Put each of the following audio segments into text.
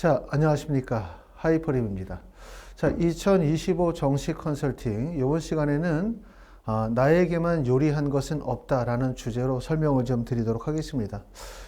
자, 안녕하십니까. 하이퍼림입니다. 자, 2025 정식 컨설팅. 이번 시간에는 나에게만 요리한 것은 없다라는 주제로 설명을 좀 드리도록 하겠습니다.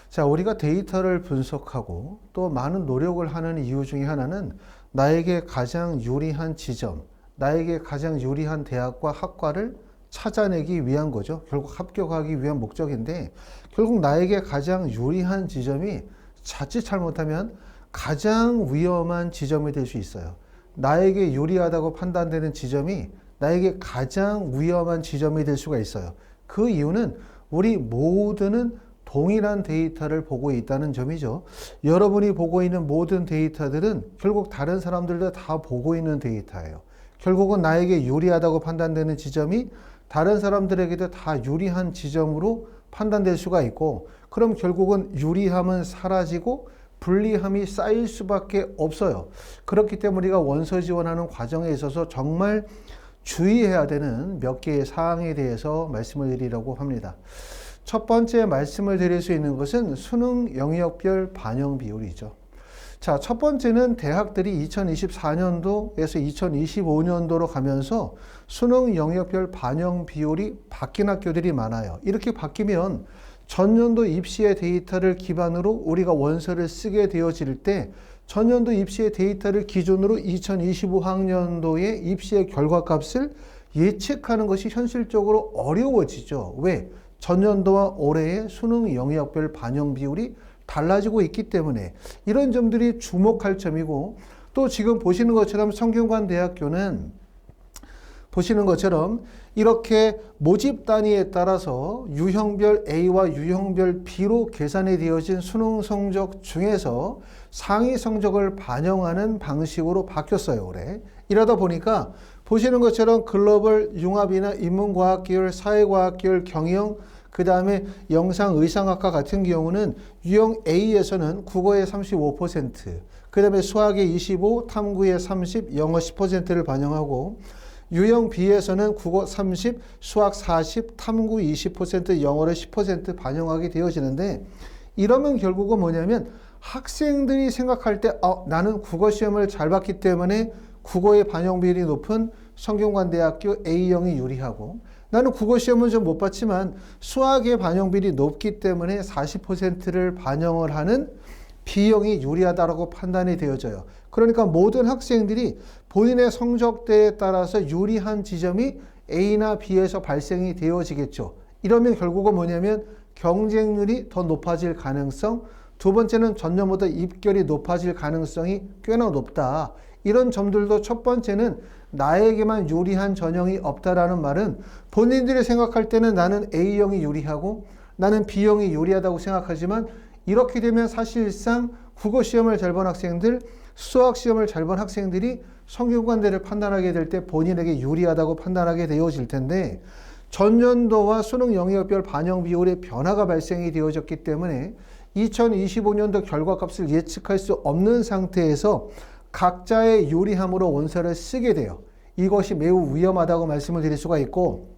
자, 우리가 데이터를 분석하고 또 많은 노력을 하는 이유 중에 하나는 나에게 가장 유리한 지점, 나에게 가장 유리한 대학과 학과를 찾아내기 위한 거죠. 결국 합격하기 위한 목적인데, 결국 나에게 가장 유리한 지점이 자칫 잘못하면 가장 위험한 지점이 될 수 있어요. 나에게 유리하다고 판단되는 지점이 나에게 가장 위험한 지점이 될 수가 있어요. 그 이유는 우리 모두는 동일한 데이터를 보고 있다는 점이죠. 여러분이 보고 있는 모든 데이터들은 결국 다른 사람들도 다 보고 있는 데이터예요. 결국은 나에게 유리하다고 판단되는 지점이 다른 사람들에게도 다 유리한 지점으로 판단될 수가 있고, 그럼 결국은 유리함은 사라지고 불리함이 쌓일 수밖에 없어요. 그렇기 때문에 우리가 원서 지원하는 과정에 있어서 정말 주의해야 되는 몇 개의 사항에 대해서 말씀을 드리려고 합니다. 첫 번째 말씀을 드릴 수 있는 것은 수능 영역별 반영 비율이죠. 자, 첫 번째는 대학들이 2024년도에서 2025년도로 가면서 수능 영역별 반영 비율이 바뀐 학교들이 많아요. 이렇게 바뀌면 전년도 입시의 데이터를 기반으로 우리가 원서를 쓰게 되어질 때 전년도 입시의 데이터를 기준으로 2025학년도의 입시의 결과값을 예측하는 것이 현실적으로 어려워지죠. 왜? 전년도와 올해의 수능 영역별 반영 비율이 달라지고 있기 때문에 이런 점들이 주목할 점이고, 또 지금 보시는 것처럼 성균관대학교는 보시는 것처럼 이렇게 모집 단위에 따라서 유형별 A와 유형별 B로 계산이 되어진 수능 성적 중에서 상위 성적을 반영하는 방식으로 바뀌었어요, 올해. 이러다 보니까 보시는 것처럼 글로벌 융합이나 인문과학 계열, 사회과학 계열, 경영, 그 다음에 영상의상학과 같은 경우는 유형 A에서는 국어의 35%, 그 다음에 수학의 25%, 탐구의 30%, 영어 10%를 반영하고, 유형 B에서는 국어 30, 수학 40, 탐구 20%, 영어를 10% 반영하게 되어지는데, 이러면 결국은 뭐냐면 학생들이 생각할 때 나는 국어 시험을 잘 봤기 때문에 국어의 반영 비율이 높은 성균관대학교 A형이 유리하고, 나는 국어 시험은 좀 못 봤지만 수학의 반영 비율이 높기 때문에 40%를 반영을 하는 B형이 유리하다고 판단이 되어져요. 그러니까 모든 학생들이 본인의 성적대에 따라서 유리한 지점이 A나 B에서 발생이 되어지겠죠. 이러면 결국은 뭐냐면 경쟁률이 더 높아질 가능성, 두 번째는 전년보다 입결이 높아질 가능성이 꽤나 높다. 이런 점들도 첫 번째는 나에게만 유리한 전형이 없다라는 말은 본인들이 생각할 때는 나는 A형이 유리하고 나는 B형이 유리하다고 생각하지만, 이렇게 되면 사실상 국어 시험을 잘 본 학생들, 수학 시험을 잘 본 학생들이 성균관대를 판단하게 될 때 본인에게 유리하다고 판단하게 되어질 텐데, 전년도와 수능 영역별 반영 비율의 변화가 발생이 되어졌기 때문에 2025년도 결과값을 예측할 수 없는 상태에서 각자의 유리함으로 원서를 쓰게 돼요. 이것이 매우 위험하다고 말씀을 드릴 수가 있고,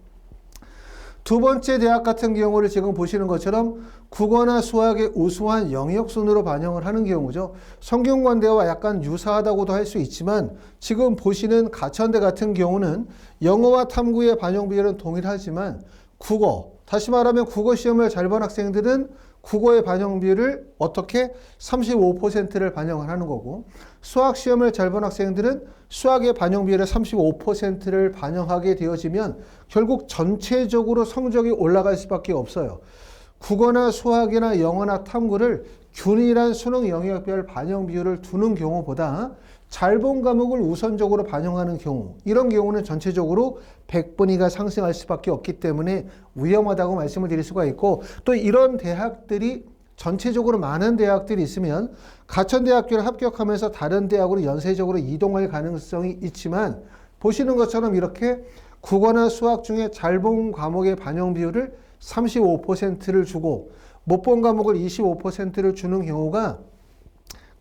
두 번째 대학 같은 경우를 지금 보시는 것처럼 국어나 수학의 우수한 영역순으로 반영을 하는 경우죠. 성균관대와 약간 유사하다고도 할 수 있지만, 지금 보시는 가천대 같은 경우는 영어와 탐구의 반영 비율은 동일하지만 국어, 다시 말하면 국어 시험을 잘 본 학생들은 국어의 반영 비율을 어떻게 35%를 반영을 하는 거고, 수학 시험을 잘 본 학생들은 수학의 반영 비율의 35%를 반영하게 되어지면 결국 전체적으로 성적이 올라갈 수밖에 없어요. 국어나 수학이나 영어나 탐구를 균일한 수능 영역별 반영 비율을 두는 경우보다 잘 본 과목을 우선적으로 반영하는 경우, 이런 경우는 전체적으로 100분위가 상승할 수밖에 없기 때문에 위험하다고 말씀을 드릴 수가 있고, 또 이런 대학들이 전체적으로 많은 대학들이 있으면 가천대학교를 합격하면서 다른 대학으로 연쇄적으로 이동할 가능성이 있지만, 보시는 것처럼 이렇게 국어나 수학 중에 잘 본 과목의 반영 비율을 35%를 주고 못 본 과목을 25%를 주는 경우가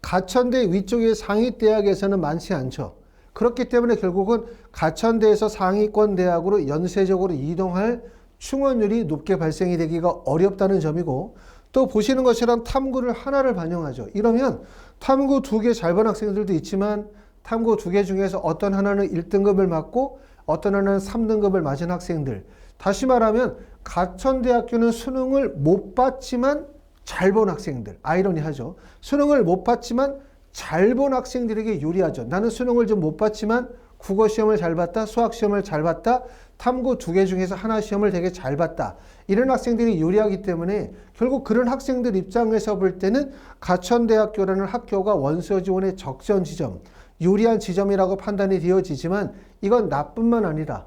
가천대 위쪽의 상위 대학에서는 많지 않죠. 그렇기 때문에 결국은 가천대에서 상위권 대학으로 연쇄적으로 이동할 충원율이 높게 발생이 되기가 어렵다는 점이고, 또 보시는 것처럼 탐구를 하나를 반영하죠. 이러면 탐구 2개 잘 본 학생들도 있지만 탐구 2개 중에서 어떤 하나는 1등급을 맞고 어떤 하나는 3등급을 맞은 학생들. 다시 말하면 가천대학교는 수능을 못 봤지만 잘 본 학생들. 아이러니하죠. 수능을 못 봤지만 잘 본 학생들에게 유리하죠. 나는 수능을 좀 못 봤지만 국어 시험을 잘 봤다, 수학 시험을 잘 봤다, 탐구 2개 중에서 하나 시험을 되게 잘 봤다. 이런 학생들이 유리하기 때문에 결국 그런 학생들 입장에서 볼 때는 가천대학교라는 학교가 원서 지원의 적전 지점, 유리한 지점이라고 판단이 되어지지만 이건 나뿐만 아니라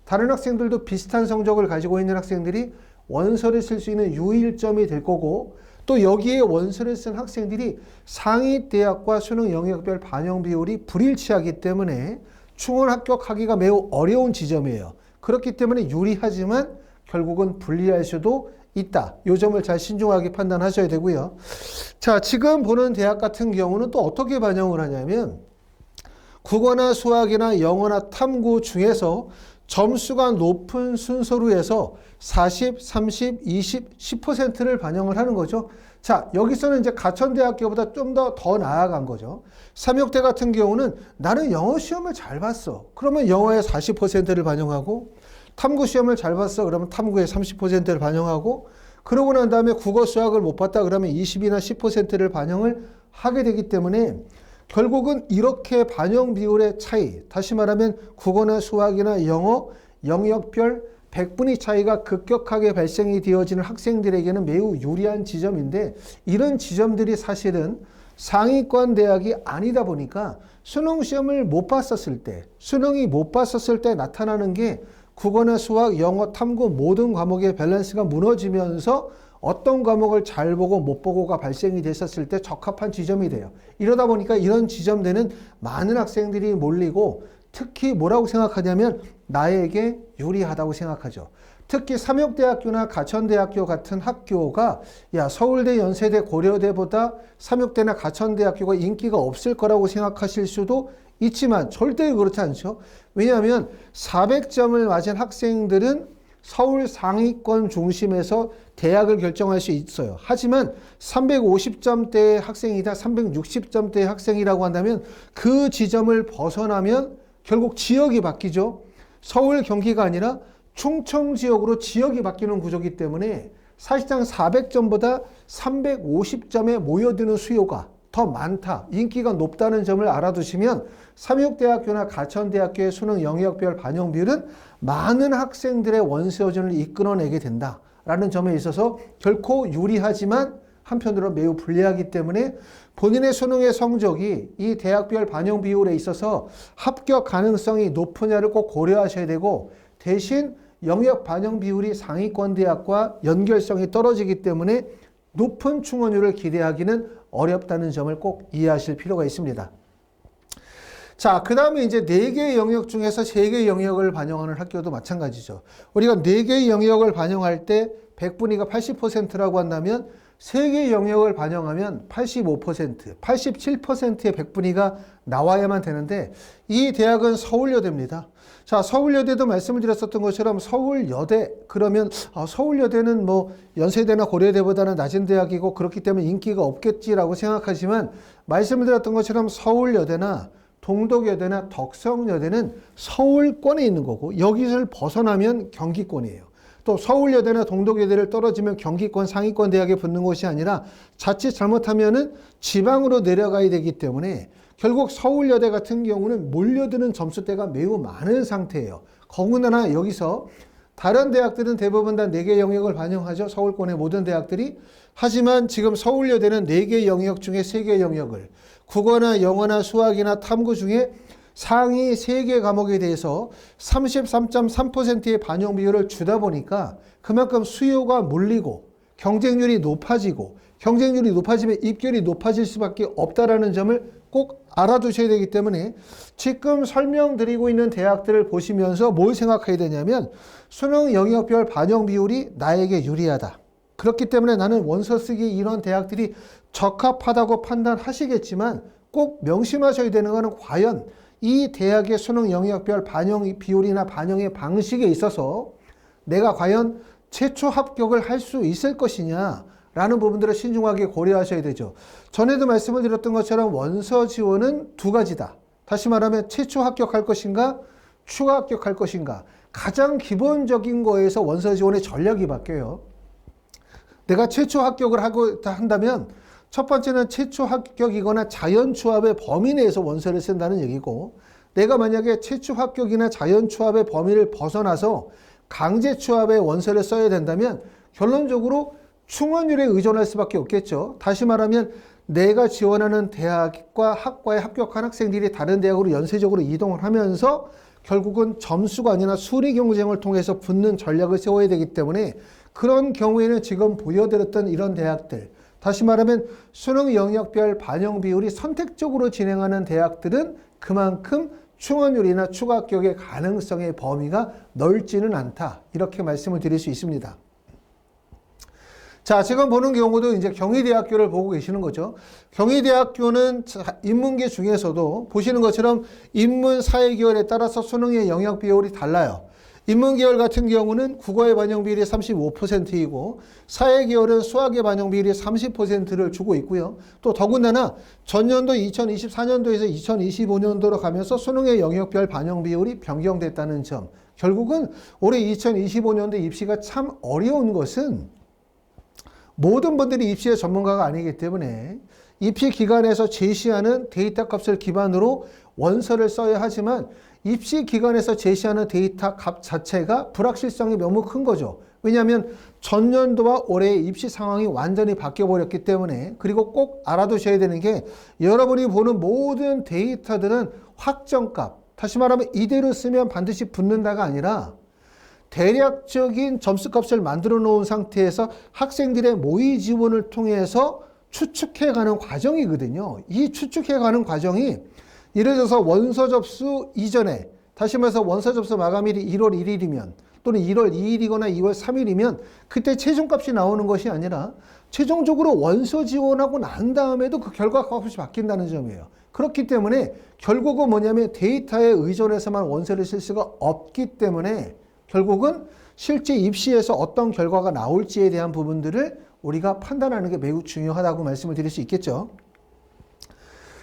다른 학생들도 비슷한 성적을 가지고 있는 학생들이 원서를 쓸 수 있는 유일점이 될 거고, 또 여기에 원서를 쓴 학생들이 상위 대학과 수능 영역별 반영 비율이 불일치하기 때문에 충원 합격하기가 매우 어려운 지점이에요. 그렇기 때문에 유리하지만 결국은 불리할 수도 있다. 이 점을 잘 신중하게 판단하셔야 되고요. 자, 지금 보는 대학 같은 경우는 또 어떻게 반영을 하냐면 국어나 수학이나 영어나 탐구 중에서 점수가 높은 순서로 해서 40, 30, 20, 10%를 반영을 하는 거죠. 자, 여기서는 이제 가천대학교보다 좀 더 나아간 거죠. 삼육대 같은 경우는 나는 영어 시험을 잘 봤어. 그러면 영어의 40%를 반영하고, 탐구 시험을 잘 봤어. 그러면 탐구의 30%를 반영하고, 그러고 난 다음에 국어 수학을 못 봤다. 그러면 20이나 10%를 반영을 하게 되기 때문에 결국은 이렇게 반영 비율의 차이, 다시 말하면 국어나 수학이나 영어, 영역별 100분위 차이가 급격하게 발생이 되어지는 학생들에게는 매우 유리한 지점인데, 이런 지점들이 사실은 상위권 대학이 아니다 보니까 수능 시험을 못 봤었을 때, 수능이 못 봤었을 때 나타나는 게 국어나 수학, 영어, 탐구 모든 과목의 밸런스가 무너지면서 어떤 과목을 잘 보고 못 보고가 발생이 됐었을 때 적합한 지점이 돼요. 이러다 보니까 이런 지점대는 많은 학생들이 몰리고, 특히 뭐라고 생각하냐면 나에게 유리하다고 생각하죠. 특히 삼육대학교나 가천대학교 같은 학교가 야, 서울대, 연세대, 고려대보다 삼육대나 가천대학교가 인기가 없을 거라고 생각하실 수도 있지만 절대 그렇지 않죠. 왜냐하면 400점을 맞은 학생들은 서울 상위권 중심에서 대학을 결정할 수 있어요. 하지만 350점대의 학생이다, 360점대의 학생이라고 한다면 그 지점을 벗어나면 결국 지역이 바뀌죠. 서울, 경기가 아니라 충청 지역으로 지역이 바뀌는 구조이기 때문에 사실상 400점보다 350점에 모여드는 수요가 더 많다, 인기가 높다는 점을 알아두시면 삼육대학교나 가천대학교의 수능 영역별 반영 비율은 많은 학생들의 원서전을 이끌어내게 된다라는 점에 있어서 결코 유리하지만 한편으로 매우 불리하기 때문에 본인의 수능의 성적이 이 대학별 반영 비율에 있어서 합격 가능성이 높으냐를 꼭 고려하셔야 되고, 대신 영역 반영 비율이 상위권 대학과 연결성이 떨어지기 때문에 높은 충원율을 기대하기는 어렵다는 점을 꼭 이해하실 필요가 있습니다. 자, 그 다음에 이제 4개의 영역 중에서 3개의 영역을 반영하는 학교도 마찬가지죠. 우리가 4개의 영역을 반영할 때 100분위가 80%라고 한다면 3개의 영역을 반영하면 85%, 87%의 100분위가 나와야만 되는데, 이 대학은 서울여대입니다. 자, 서울여대도 말씀을 드렸었던 것처럼 서울여대, 그러면 서울여대는 뭐 연세대나 고려대보다는 낮은 대학이고 그렇기 때문에 인기가 없겠지라고 생각하지만, 말씀을 드렸던 것처럼 서울여대나 동덕여대나 덕성여대는 서울권에 있는 거고, 여기를 벗어나면 경기권이에요. 또 서울여대나 동덕여대를 떨어지면 경기권 상위권 대학에 붙는 것이 아니라 자칫 잘못하면은 지방으로 내려가야 되기 때문에 결국 서울여대 같은 경우는 몰려드는 점수대가 매우 많은 상태예요. 더군다나 여기서 다른 대학들은 대부분 다 4개 영역을 반영하죠. 서울권의 모든 대학들이. 하지만 지금 서울여대는 4개 영역 중에 3개 영역을, 국어나 영어나 수학이나 탐구 중에 상위 3개 과목에 대해서 33.3%의 반영 비율을 주다 보니까 그만큼 수요가 몰리고 경쟁률이 높아지고, 경쟁률이 높아지면 입결이 높아질 수밖에 없다라는 점을 꼭 알아두셔야 되기 때문에 지금 설명드리고 있는 대학들을 보시면서 뭘 생각해야 되냐면 수능 영역별 반영 비율이 나에게 유리하다. 그렇기 때문에 나는 원서 쓰기 이런 대학들이 적합하다고 판단하시겠지만 꼭 명심하셔야 되는 것은 과연 이 대학의 수능 영역별 반영 비율이나 반영의 방식에 있어서 내가 과연 최초 합격을 할 수 있을 것이냐, 라는 부분들을 신중하게 고려하셔야 되죠. 전에도 말씀을 드렸던 것처럼 원서 지원은 두 가지다. 다시 말하면 최초 합격할 것인가 추가 합격할 것인가. 가장 기본적인 거에서 원서 지원의 전략이 바뀌어요. 내가 최초 합격을 한다면 첫 번째는 최초 합격이거나 자연추합의 범위 내에서 원서를 쓴다는 얘기고, 내가 만약에 최초 합격이나 자연추합의 범위를 벗어나서 강제추합의 원서를 써야 된다면 결론적으로 충원율에 의존할 수밖에 없겠죠. 다시 말하면 내가 지원하는 대학과 학과에 합격한 학생들이 다른 대학으로 연쇄적으로 이동을 하면서 결국은 점수가 아니라 순위 경쟁을 통해서 붙는 전략을 세워야 되기 때문에, 그런 경우에는 지금 보여드렸던 이런 대학들, 다시 말하면 수능 영역별 반영 비율이 선택적으로 진행하는 대학들은 그만큼 충원율이나 추가 합격의 가능성의 범위가 넓지는 않다. 이렇게 말씀을 드릴 수 있습니다. 자, 지금 보는 경우도 이제 경희대학교를 보고 계시는 거죠. 경희대학교는 인문계 중에서도 보시는 것처럼 인문 사회계열에 따라서 수능의 영역 비율이 달라요. 인문계열 같은 경우는 국어의 반영 비율이 35%이고 사회계열은 수학의 반영 비율이 30%를 주고 있고요. 또 더군다나 전년도 2024년도에서 2025년도로 가면서 수능의 영역별 반영 비율이 변경됐다는 점. 결국은 올해 2025년도 입시가 참 어려운 것은 모든 분들이 입시의 전문가가 아니기 때문에 입시 기관에서 제시하는 데이터 값을 기반으로 원서를 써야 하지만 입시 기관에서 제시하는 데이터 값 자체가 불확실성이 너무 큰 거죠. 왜냐하면 전년도와 올해의 입시 상황이 완전히 바뀌어버렸기 때문에. 그리고 꼭 알아두셔야 되는 게, 여러분이 보는 모든 데이터들은 확정값, 다시 말하면 이대로 쓰면 반드시 붙는다가 아니라 대략적인 점수값을 만들어 놓은 상태에서 학생들의 모의 지원을 통해서 추측해가는 과정이거든요. 이 추측해가는 과정이 예를 들어서 원서 접수 이전에, 다시 말해서 원서 접수 마감일이 1월 1일이면 또는 1월 2일이거나 2월 3일이면 그때 최종값이 나오는 것이 아니라 최종적으로 원서 지원하고 난 다음에도 그 결과값이 바뀐다는 점이에요. 그렇기 때문에 결국은 뭐냐면 데이터에 의존해서만 원서를 쓸 수가 없기 때문에 결국은 실제 입시에서 어떤 결과가 나올지에 대한 부분들을 우리가 판단하는 게 매우 중요하다고 말씀을 드릴 수 있겠죠.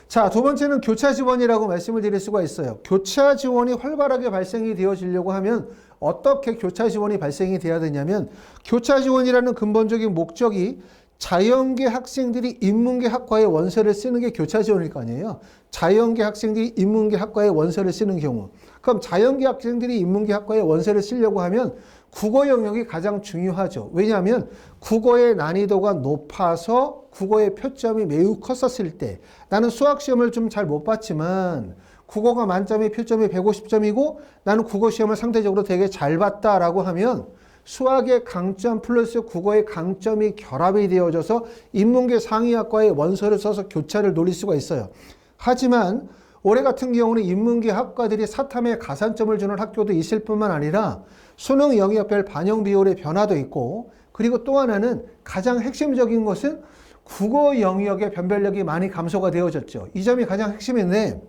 자, 두 번째는 교차 지원이라고 말씀을 드릴 수가 있어요. 교차 지원이 활발하게 발생이 되어지려고 하면 어떻게 교차 지원이 발생이 돼야 되냐면, 교차 지원이라는 근본적인 목적이 자연계 학생들이 인문계 학과에 원서를 쓰는 게 교차 지원일 거 아니에요. 자연계 학생들이 인문계 학과에 원서를 쓰는 경우, 그럼 자연계 학생들이 인문계 학과에 원서를 쓰려고 하면 국어 영역이 가장 중요하죠. 왜냐하면 국어의 난이도가 높아서 국어의 표점이 매우 컸었을 때, 나는 수학시험을 좀 잘 못 봤지만 국어가 만점의 표점이 150점이고 나는 국어시험을 상대적으로 되게 잘 봤다라고 하면 수학의 강점 플러스 국어의 강점이 결합이 되어져서 인문계 상위학과에 원서를 써서 교차를 노릴 수가 있어요. 하지만 올해 같은 경우는 인문계 학과들이 사탐에 가산점을 주는 학교도 있을 뿐만 아니라 수능 영역별 반영 비율의 변화도 있고, 그리고 또 하나는 가장 핵심적인 것은 국어 영역의 변별력이 많이 감소가 되어졌죠. 이 점이 가장 핵심인데,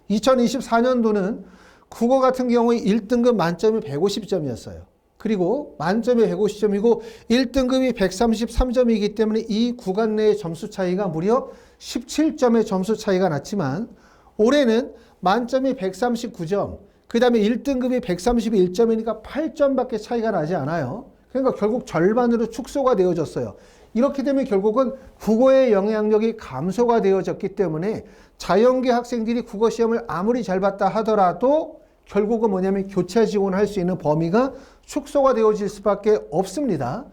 2024년도는 국어 같은 경우에 1등급 만점이 150점이었어요. 그리고 만점이 150점이고 1등급이 133점이기 때문에 이 구간 내의 점수 차이가 무려 17점의 점수 차이가 났지만, 올해는 만점이 139점, 그 다음에 1등급이 131점이니까 8점밖에 차이가 나지 않아요. 그러니까 결국 절반으로 축소가 되어졌어요. 이렇게 되면 결국은 국어의 영향력이 감소가 되어졌기 때문에 자연계 학생들이 국어시험을 아무리 잘 봤다 하더라도 결국은 뭐냐면 교차 지원할 수 있는 범위가 축소가 되어질 수밖에 없습니다.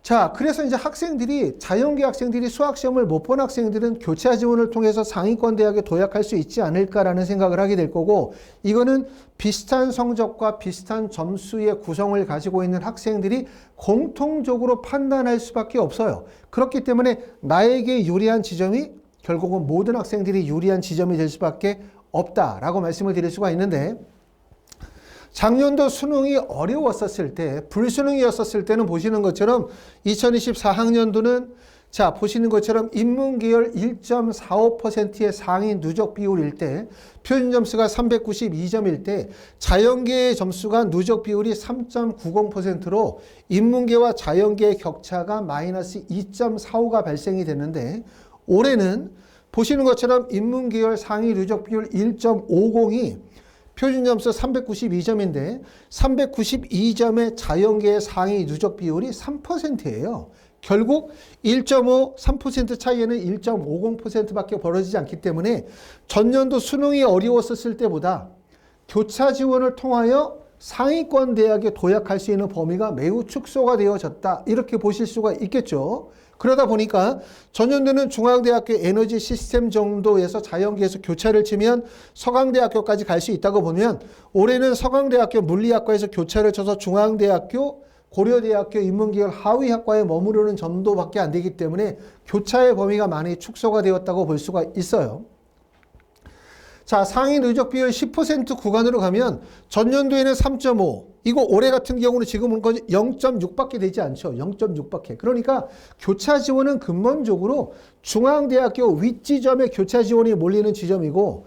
자, 그래서 이제 학생들이, 자연계 학생들이 수학시험을 못 본 학생들은 교차 지원을 통해서 상위권 대학에 도약할 수 있지 않을까라는 생각을 하게 될 거고, 이거는 비슷한 성적과 비슷한 점수의 구성을 가지고 있는 학생들이 공통적으로 판단할 수밖에 없어요. 그렇기 때문에 나에게 유리한 지점이 결국은 모든 학생들이 유리한 지점이 될 수밖에 없다라고 말씀을 드릴 수가 있는데, 작년도 수능이 어려웠었을 때, 불수능이었었을 때는 보시는 것처럼 2024학년도는 자, 보시는 것처럼 인문계열 1.45%의 상위 누적 비율일 때 표준 점수가 392점일 때 자연계의 점수가 누적 비율이 3.90%로 인문계와 자연계의 격차가 마이너스 2.45가 발생이 되는데 올해는 보시는 것처럼 인문계열 상위 누적 비율 1.50이 표준 점수 392점인데 392점의 자연계의 상위 누적 비율이 3%예요. 결국 1.5, 3% 차이에는 1.50%밖에 벌어지지 않기 때문에 전년도 수능이 어려웠었을 때보다 교차 지원을 통하여 상위권 대학에 도약할 수 있는 범위가 매우 축소가 되어졌다. 이렇게 보실 수가 있겠죠. 그러다 보니까 전년도는 중앙대학교 에너지 시스템 정도에서 자연계에서 교차를 치면 서강대학교까지 갈 수 있다고 보면 올해는 서강대학교 물리학과에서 교차를 쳐서 중앙대학교 고려대학교 인문계열 하위학과에 머무르는 정도밖에 안 되기 때문에 교차의 범위가 많이 축소가 되었다고 볼 수가 있어요. 자, 상위 누적 비율 10% 구간으로 가면 전년도에는 3.5, 이거 올해 같은 경우는 지금은 0.6밖에 되지 않죠. 0.6밖에. 그러니까 교차 지원은 근본적으로 중앙대학교 윗지점에 교차 지원이 몰리는 지점이고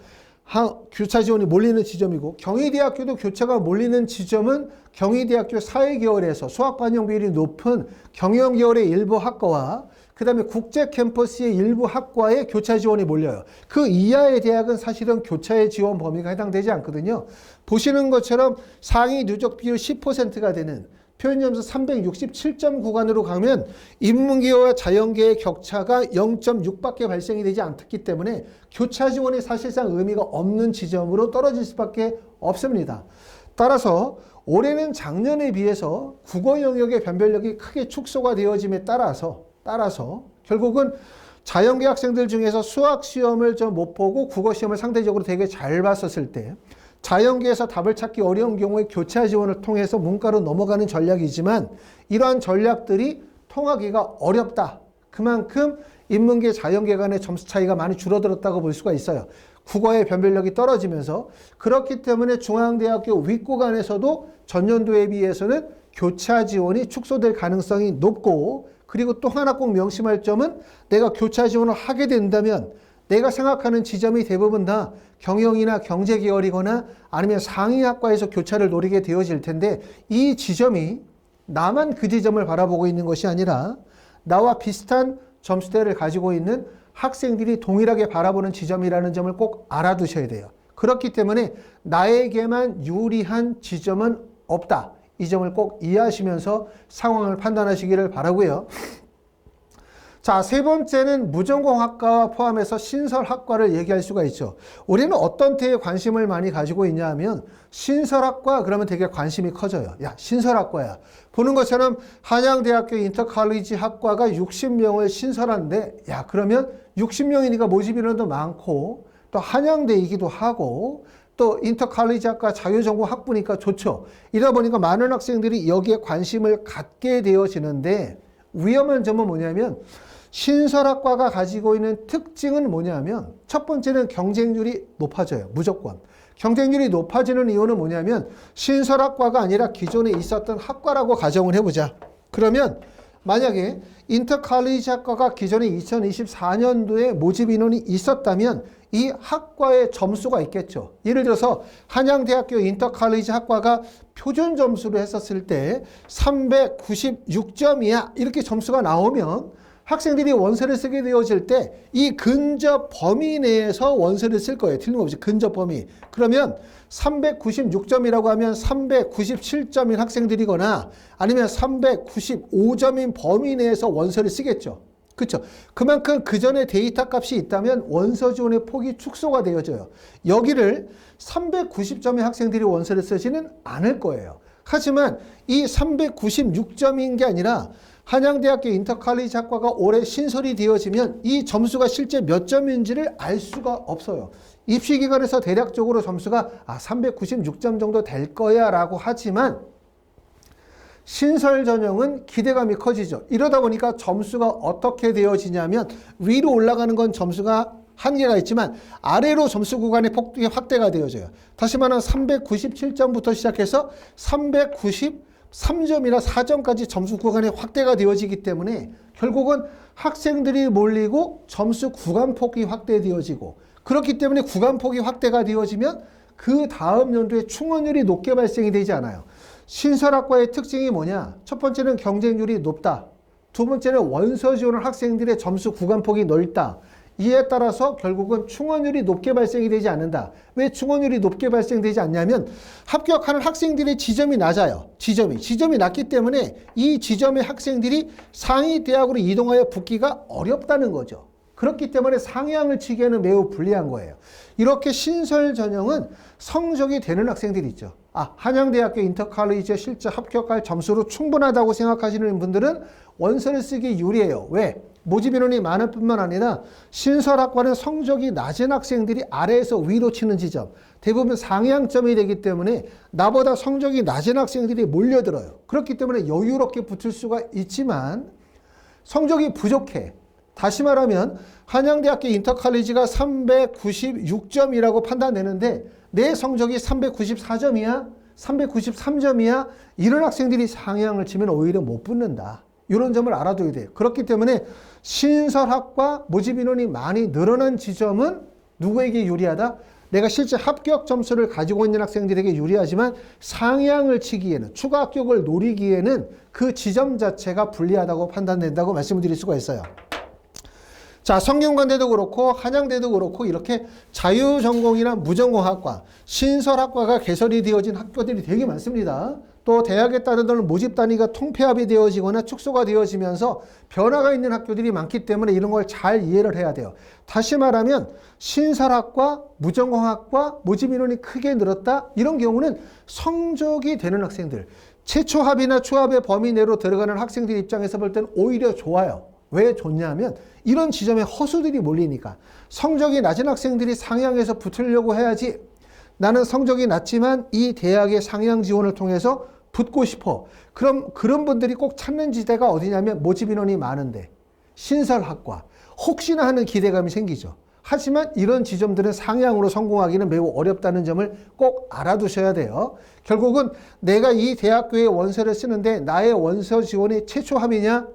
교차 지원이 몰리는 지점이고 경희대학교도 교차가 몰리는 지점은 경희대학교 사회계열에서 수학 반영 비율이 높은 경영계열의 일부 학과와 그 다음에 국제 캠퍼스의 일부 학과에 교차 지원이 몰려요. 그 이하의 대학은 사실은 교차의 지원 범위가 해당되지 않거든요. 보시는 것처럼 상위 누적 비율 10%가 되는 표준점수 367점 구간으로 가면 인문계와 자연계의 격차가 0.6밖에 발생이 되지 않기 때문에 교차 지원이 사실상 의미가 없는 지점으로 떨어질 수밖에 없습니다. 따라서 올해는 작년에 비해서 국어 영역의 변별력이 크게 축소가 되어짐에 따라서 결국은 자연계 학생들 중에서 수학 시험을 좀 못 보고 국어 시험을 상대적으로 되게 잘 봤었을 때 자연계에서 답을 찾기 어려운 경우에 교차 지원을 통해서 문과로 넘어가는 전략이지만 이러한 전략들이 통하기가 어렵다. 그만큼 인문계, 자연계 간의 점수 차이가 많이 줄어들었다고 볼 수가 있어요. 국어의 변별력이 떨어지면서 그렇기 때문에 중앙대학교 윗구간에서도 전년도에 비해서는 교차 지원이 축소될 가능성이 높고 그리고 또 하나 꼭 명심할 점은 내가 교차 지원을 하게 된다면 내가 생각하는 지점이 대부분 다 경영이나 경제 계열이거나 아니면 상위학과에서 교차를 노리게 되어질 텐데 이 지점이 나만 그 지점을 바라보고 있는 것이 아니라 나와 비슷한 점수대를 가지고 있는 학생들이 동일하게 바라보는 지점이라는 점을 꼭 알아두셔야 돼요. 그렇기 때문에 나에게만 유리한 지점은 없다. 이 점을 꼭 이해하시면서 상황을 판단하시기를 바라고요. 자, 세 번째는 무전공학과와 포함해서 신설학과를 얘기할 수가 있죠. 우리는 어떤 데에 관심을 많이 가지고 있냐 하면 신설학과 그러면 되게 관심이 커져요. 야, 신설학과야. 보는 것처럼 한양대학교 인터칼리지 학과가 60명을 신설하는데 야, 그러면 60명이니까 모집 인원도 많고 또 한양대이기도 하고 또 인터칼리지 학과 자유전공 학부니까 좋죠. 이러다 보니까 많은 학생들이 여기에 관심을 갖게 되어지는데 위험한 점은 뭐냐면 신설학과가 가지고 있는 특징은 뭐냐면 첫 번째는 경쟁률이 높아져요. 무조건. 경쟁률이 높아지는 이유는 뭐냐면 신설학과가 아니라 기존에 있었던 학과라고 가정을 해보자. 그러면 만약에 인터칼리지 학과가 기존에 2024년도에 모집 인원이 있었다면 이 학과의 점수가 있겠죠. 예를 들어서 한양대학교 인터칼리지 학과가 표준 점수로 했었을 때 396점이야 이렇게 점수가 나오면 학생들이 원서를 쓰게 되어질 때 이 근접 범위 내에서 원서를 쓸 거예요. 틀림없이 근접 범위. 그러면 396점이라고 하면 397점인 학생들이거나 아니면 395점인 범위 내에서 원서를 쓰겠죠. 그렇죠. 그만큼 그 전에 데이터 값이 있다면 원서 지원의 폭이 축소가 되어져요. 여기를 390점의 학생들이 원서를 쓰지는 않을 거예요. 하지만 이 396점인 게 아니라 한양대학교 인터칼리지 학과가 올해 신설이 되어지면 이 점수가 실제 몇 점인지를 알 수가 없어요. 입시기관에서 대략적으로 점수가 396점 정도 될 거야 라고 하지만 신설 전형은 기대감이 커지죠. 이러다 보니까 점수가 어떻게 되어지냐면 위로 올라가는 건 점수가 한계가 있지만 아래로 점수 구간의 폭이 확대가 되어져요. 다시 말하면 397점부터 시작해서 393점이나 4점까지 점수 구간이 확대가 되어지기 때문에 결국은 학생들이 몰리고 점수 구간폭이 확대되어지고, 그렇기 때문에 구간폭이 확대가 되어지면 그 다음 연도에 충원율이 높게 발생이 되지 않아요. 신설학과의 특징이 뭐냐? 첫 번째는 경쟁률이 높다. 두 번째는 원서 지원을 학생들의 점수 구간폭이 넓다. 이에 따라서 결국은 충원율이 높게 발생이 되지 않는다. 왜 충원율이 높게 발생되지 않냐면 합격하는 학생들의 지점이 낮아요. 지점이 낮기 때문에 이 지점의 학생들이 상위 대학으로 이동하여 붙기가 어렵다는 거죠. 그렇기 때문에 상향을 치기에는 매우 불리한 거예요. 이렇게 신설 전형은 성적이 되는 학생들이 있죠. 한양대학교 인터컬리지에 실제 합격할 점수로 충분하다고 생각하시는 분들은 원서를 쓰기 유리해요. 왜? 모집 인원이 많을 뿐만 아니라 신설학과는 성적이 낮은 학생들이 아래에서 위로 치는 지점, 대부분 상향점이 되기 때문에 나보다 성적이 낮은 학생들이 몰려들어요. 그렇기 때문에 여유롭게 붙을 수가 있지만 성적이 부족해. 다시 말하면 한양대학교 인터컬리지가 396점이라고 판단되는데 내 성적이 394점이야? 393점이야? 이런 학생들이 상향을 치면 오히려 못 붙는다. 이런 점을 알아둬야 돼요. 그렇기 때문에 신설학과 모집 인원이 많이 늘어난 지점은 누구에게 유리하다? 내가 실제 합격 점수를 가지고 있는 학생들에게 유리하지만 상향을 치기에는, 추가 합격을 노리기에는 그 지점 자체가 불리하다고 판단된다고 말씀을 드릴 수가 있어요. 자, 성균관대도 그렇고 한양대도 그렇고 이렇게 자유전공이나 무전공학과, 신설학과가 개설이 되어진 학교들이 되게 많습니다. 또 대학에 따른 모집 단위가 통폐합이 되어지거나 축소가 되어지면서 변화가 있는 학교들이 많기 때문에 이런 걸 잘 이해를 해야 돼요. 다시 말하면 신설학과, 무전공학과 모집 인원이 크게 늘었다? 이런 경우는 성적이 되는 학생들, 최초합이나 초합의 범위 내로 들어가는 학생들 입장에서 볼 때는 오히려 좋아요. 왜 좋냐면 이런 지점에 허수들이 몰리니까. 성적이 낮은 학생들이 상향해서 붙으려고 해야지, 나는 성적이 낮지만 이 대학의 상향 지원을 통해서 붙고 싶어. 그럼 그런 분들이 꼭 찾는 지대가 어디냐면 모집 인원이 많은데 신설학과, 혹시나 하는 기대감이 생기죠. 하지만 이런 지점들은 상향으로 성공하기는 매우 어렵다는 점을 꼭 알아두셔야 돼요. 결국은 내가 이 대학교에 원서를 쓰는데 나의 원서 지원이 최초합이냐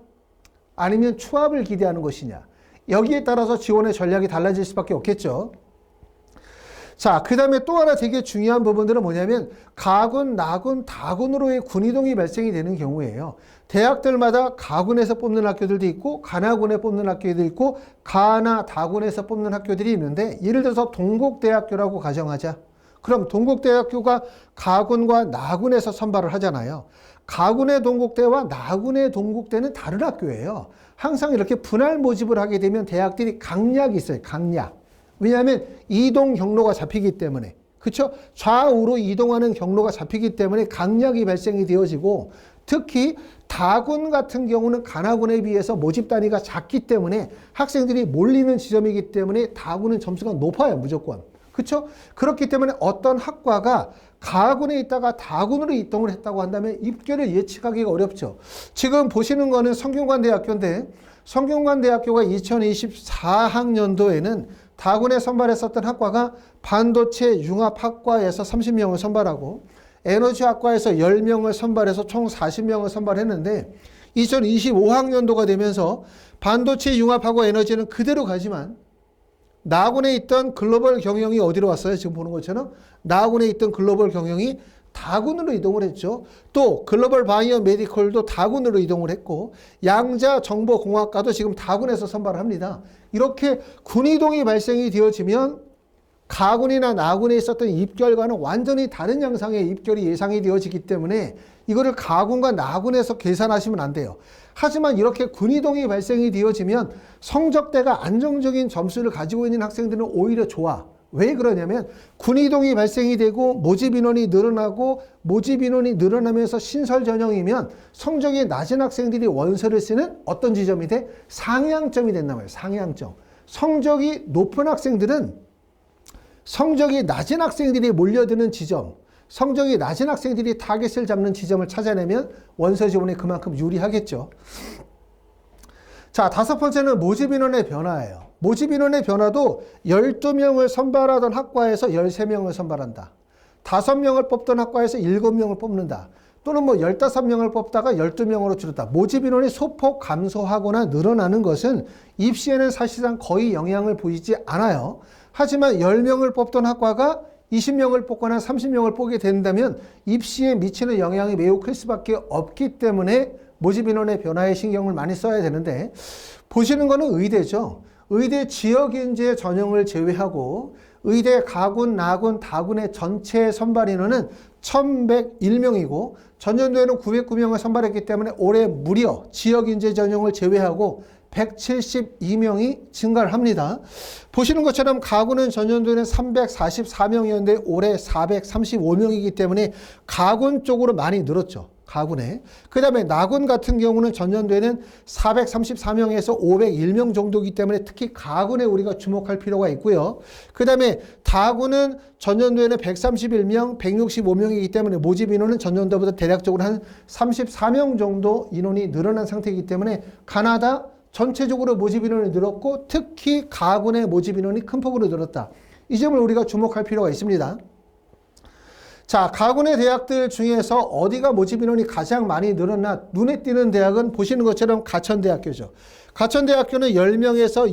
아니면 추합을 기대하는 것이냐, 여기에 따라서 지원의 전략이 달라질 수밖에 없겠죠. 자, 그 다음에 또 하나 되게 중요한 부분들은 뭐냐면 가군, 나군, 다군으로의 군이동이 발생이 되는 경우예요. 대학들마다 가군에서 뽑는 학교들도 있고 가나군에 뽑는 학교도 있고 가나, 다군에서 뽑는 학교들이 있는데, 예를 들어서 동국대학교라고 가정하자. 그럼 동국대학교가 가군과 나군에서 선발을 하잖아요. 가군의 동국대와 나군의 동국대는 다른 학교예요. 항상 이렇게 분할 모집을 하게 되면 대학들이 강약이 있어요. 강약. 왜냐하면 이동 경로가 잡히기 때문에. 그렇죠? 좌우로 이동하는 경로가 잡히기 때문에 강약이 발생이 되어지고, 특히 다군 같은 경우는 가나군에 비해서 모집 단위가 작기 때문에 학생들이 몰리는 지점이기 때문에 다군은 점수가 높아요. 무조건. 그렇죠? 그렇기 때문에 어떤 학과가 가군에 있다가 다군으로 이동을 했다고 한다면 입결을 예측하기가 어렵죠. 지금 보시는 거는 성균관대학교인데, 성균관대학교가 2024학년도에는 다군에 선발했었던 학과가 반도체 융합학과에서 30명을 선발하고 에너지학과에서 10명을 선발해서 총 40명을 선발했는데, 2025학년도가 되면서 반도체 융합하고 에너지는 그대로 가지만 나군에 있던 글로벌 경영이 어디로 왔어요? 지금 보는 것처럼 나군에 있던 글로벌 경영이 다군으로 이동을 했죠. 또 글로벌 바이오 메디컬도 다군으로 이동을 했고, 양자 정보공학과도 지금 다군에서 선발을 합니다. 이렇게 군이동이 발생이 되어지면 가군이나 나군에 있었던 입결과는 완전히 다른 양상의 입결이 예상이 되어지기 때문에 이거를 가군과 나군에서 계산하시면 안 돼요. 하지만 이렇게 군이동이 발생이 되어지면 성적대가 안정적인 점수를 가지고 있는 학생들은 오히려 좋아. 왜 그러냐면 군이동이 발생이 되고 모집 인원이 늘어나고, 모집 인원이 늘어나면서 신설 전형이면 성적이 낮은 학생들이 원서를 쓰는 어떤 지점이 돼? 상향점이 된단 말이에요. 상향점. 성적이 높은 학생들은 성적이 낮은 학생들이 몰려드는 지점, 성적이 낮은 학생들이 타겟을 잡는 지점을 찾아내면 원서 지원에 그만큼 유리하겠죠. 자, 다섯 번째는 모집 인원의 변화예요. 모집 인원의 변화도 12명을 선발하던 학과에서 13명을 선발한다. 5명을 뽑던 학과에서 7명을 뽑는다. 또는 뭐 15명을 뽑다가 12명으로 줄었다. 모집 인원이 소폭 감소하거나 늘어나는 것은 입시에는 사실상 거의 영향을 보이지 않아요. 하지만 10명을 뽑던 학과가 20명을 뽑거나 30명을 뽑게 된다면 입시에 미치는 영향이 매우 클 수밖에 없기 때문에 모집 인원의 변화에 신경을 많이 써야 되는데, 보시는 거는 의대죠. 의대 지역인재 전형을 제외하고 의대 가군, 나군, 다군의 전체 선발 인원은 1101명이고 전년도에는 909명을 선발했기 때문에 올해 무려 지역인재 전형을 제외하고 172명이 증가를 합니다. 보시는 것처럼 가군은 전년도에는 344명이었는데 올해 435명이기 때문에 가군 쪽으로 많이 늘었죠. 가군에. 그 다음에 나군 같은 경우는 전년도에는 434명에서 501명 정도이기 때문에 특히 가군에 우리가 주목할 필요가 있고요. 그 다음에 다군은 전년도에는 131명, 165명이기 때문에 모집 인원은 전년도보다 대략적으로 한 34명 정도 인원이 늘어난 상태이기 때문에 가나다 전체적으로 모집 인원이 늘었고 특히 가군의 모집 인원이 큰 폭으로 늘었다. 이 점을 우리가 주목할 필요가 있습니다. 자, 가군의 대학들 중에서 어디가 모집 인원이 가장 많이 늘었나 눈에 띄는 대학은 보시는 것처럼 가천대학교죠. 가천대학교는 10명에서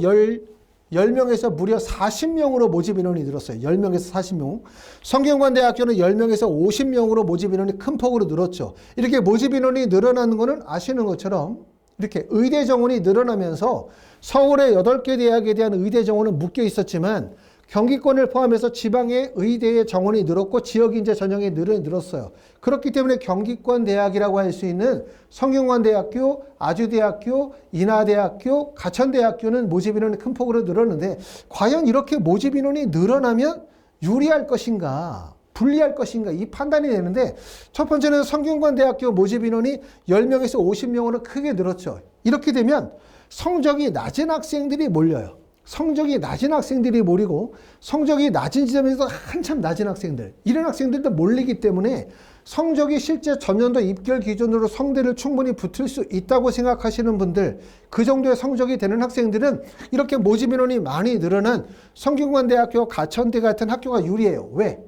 무려 40명으로 모집 인원이 늘었어요. 10명에서 40명. 성균관대학교는 10명에서 50명으로 모집 인원이 큰 폭으로 늘었죠. 이렇게 모집 인원이 늘어나는 것은 아시는 것처럼 이렇게 의대 정원이 늘어나면서 서울의 8개 대학에 대한 의대 정원은 묶여 있었지만 경기권을 포함해서 지방의 의대의 정원이 늘었고 지역인재 전형이 늘었어요. 그렇기 때문에 경기권 대학이라고 할 수 있는 성균관대학교, 아주대학교, 인하대학교, 가천대학교는 모집 인원이 큰 폭으로 늘었는데 과연 이렇게 모집 인원이 늘어나면 유리할 것인가? 불리할 것인가 이 판단이 되는데 첫 번째는 성균관대학교 모집 인원이 10명에서 50명으로 크게 늘었죠. 이렇게 되면 성적이 낮은 학생들이 몰려요. 성적이 낮은 학생들이 몰리고 성적이 낮은 지점에서 한참 낮은 학생들 이런 학생들도 몰리기 때문에 성적이 실제 전년도 입결 기준으로 성대를 충분히 붙을 수 있다고 생각하시는 분들 그 정도의 성적이 되는 학생들은 이렇게 모집 인원이 많이 늘어난 성균관대학교, 가천대 같은 학교가 유리해요. 왜?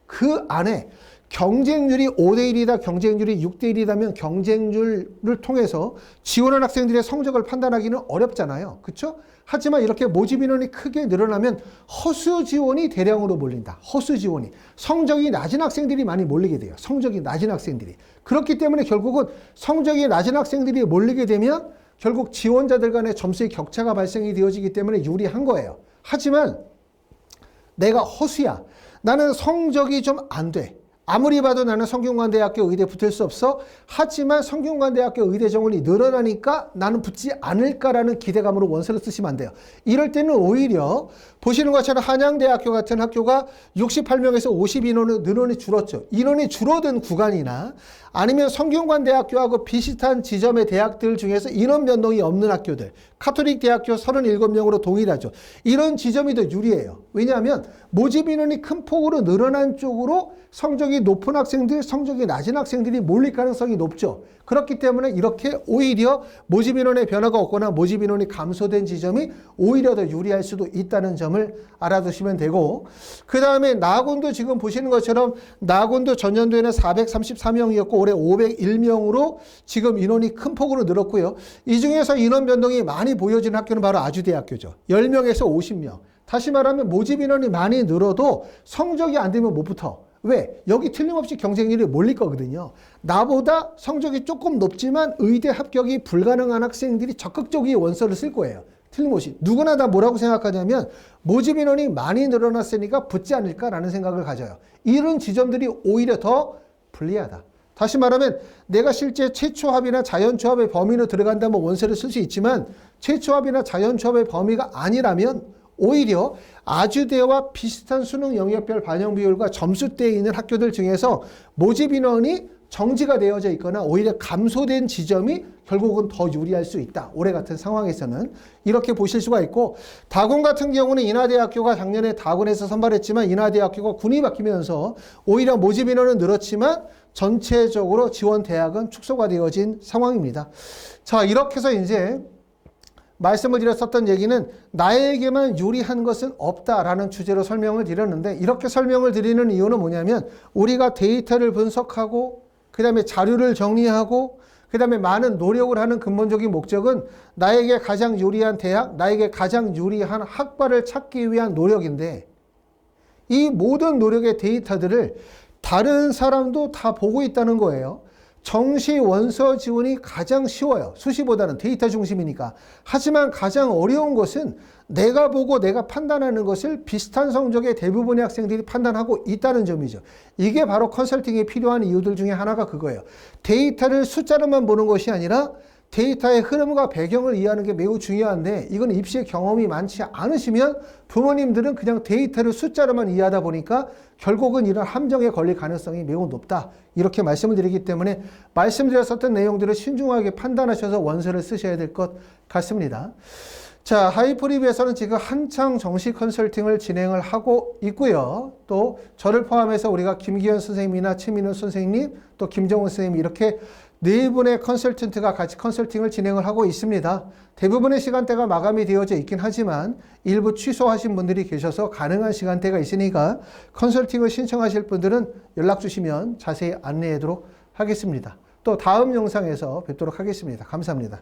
그 안에 경쟁률이 5대1이다, 경쟁률이 6대1이다면 경쟁률을 통해서 지원한 학생들의 성적을 판단하기는 어렵잖아요. 그렇죠? 하지만 이렇게 모집 인원이 크게 늘어나면 허수 지원이 대량으로 몰린다. 허수 지원이. 성적이 낮은 학생들이 많이 몰리게 돼요. 성적이 낮은 학생들이. 그렇기 때문에 결국은 성적이 낮은 학생들이 몰리게 되면 결국 지원자들 간의 점수의 격차가 발생이 되어지기 때문에 유리한 거예요. 하지만 내가 허수야. 나는 성적이 좀 안 돼. 아무리 봐도 나는 성균관대학교 의대 붙을 수 없어. 하지만 성균관대학교 의대 정원이 늘어나니까 나는 붙지 않을까라는 기대감으로 원서를 쓰시면 안 돼요. 이럴 때는 오히려 보시는 것처럼 한양대학교 같은 학교가 68명에서 50인원이 줄었죠. 인원이 줄어든 구간이나 아니면 성균관대학교하고 비슷한 지점의 대학들 중에서 인원 변동이 없는 학교들, 카톨릭 대학교 37명으로 동일하죠. 이런 지점이 더 유리해요. 왜냐하면 모집 인원이 큰 폭으로 늘어난 쪽으로 성적이 높은 학생들, 성적이 낮은 학생들이 몰릴 가능성이 높죠. 그렇기 때문에 이렇게 오히려 모집 인원의 변화가 없거나 모집 인원이 감소된 지점이 오히려 더 유리할 수도 있다는 점을 알아두시면 되고, 그 다음에 나군도 지금 보시는 것처럼 나군도 전년도에는 434명이었고 올해 501명으로 지금 인원이 큰 폭으로 늘었고요. 이 중에서 인원 변동이 많이 보여지는 학교는 바로 아주대학교죠. 10명에서 50명. 다시 말하면 모집 인원이 많이 늘어도 성적이 안 되면 못 붙어. 왜? 여기 틀림없이 경쟁률이 몰릴 거거든요. 나보다 성적이 조금 높지만 의대 합격이 불가능한 학생들이 적극적으로 원서를 쓸 거예요. 틀림없이. 누구나 다 뭐라고 생각하냐면 모집 인원이 많이 늘어났으니까 붙지 않을까라는 생각을 가져요. 이런 지점들이 오히려 더 불리하다. 다시 말하면 내가 실제 최초합이나 자연초합의 범위로 들어간다면 원서를 쓸 수 있지만 최초합이나 자연초합의 범위가 아니라면 오히려 아주대와 비슷한 수능 영역별 반영 비율과 점수대에 있는 학교들 중에서 모집 인원이 정지가 되어져 있거나 오히려 감소된 지점이 결국은 더 유리할 수 있다. 올해 같은 상황에서는 이렇게 보실 수가 있고, 다군 같은 경우는 인하대학교가 작년에 다군에서 선발했지만 인하대학교가 군이 바뀌면서 오히려 모집 인원은 늘었지만 전체적으로 지원 대학은 축소가 되어진 상황입니다. 자, 이렇게 해서 이제 말씀을 드렸었던 얘기는 나에게만 유리한 것은 없다라는 주제로 설명을 드렸는데, 이렇게 설명을 드리는 이유는 뭐냐면 우리가 데이터를 분석하고 그 다음에 자료를 정리하고 그 다음에 많은 노력을 하는 근본적인 목적은 나에게 가장 유리한 대학, 나에게 가장 유리한 학과를 찾기 위한 노력인데 이 모든 노력의 데이터들을 다른 사람도 다 보고 있다는 거예요. 정시 원서 지원이 가장 쉬워요. 수시보다는 데이터 중심이니까. 하지만 가장 어려운 것은 내가 보고 내가 판단하는 것을 비슷한 성적의 대부분의 학생들이 판단하고 있다는 점이죠. 이게 바로 컨설팅에 필요한 이유들 중에 하나가 그거예요. 데이터를 숫자로만 보는 것이 아니라 데이터의 흐름과 배경을 이해하는 게 매우 중요한데 이건 입시 경험이 많지 않으시면 부모님들은 그냥 데이터를 숫자로만 이해하다 보니까 결국은 이런 함정에 걸릴 가능성이 매우 높다. 이렇게 말씀을 드리기 때문에 말씀드렸었던 내용들을 신중하게 판단하셔서 원서를 쓰셔야 될 것 같습니다. 자, 하이프리뷰에서는 지금 한창 정시 컨설팅을 진행을 하고 있고요. 또 저를 포함해서 우리가 김기현 선생님이나 최민호 선생님, 또 김정훈 선생님 이렇게 네 분의 컨설턴트가 같이 컨설팅을 진행을 하고 있습니다. 대부분의 시간대가 마감이 되어져 있긴 하지만 일부 취소하신 분들이 계셔서 가능한 시간대가 있으니까 컨설팅을 신청하실 분들은 연락 주시면 자세히 안내하도록 하겠습니다. 또 다음 영상에서 뵙도록 하겠습니다. 감사합니다.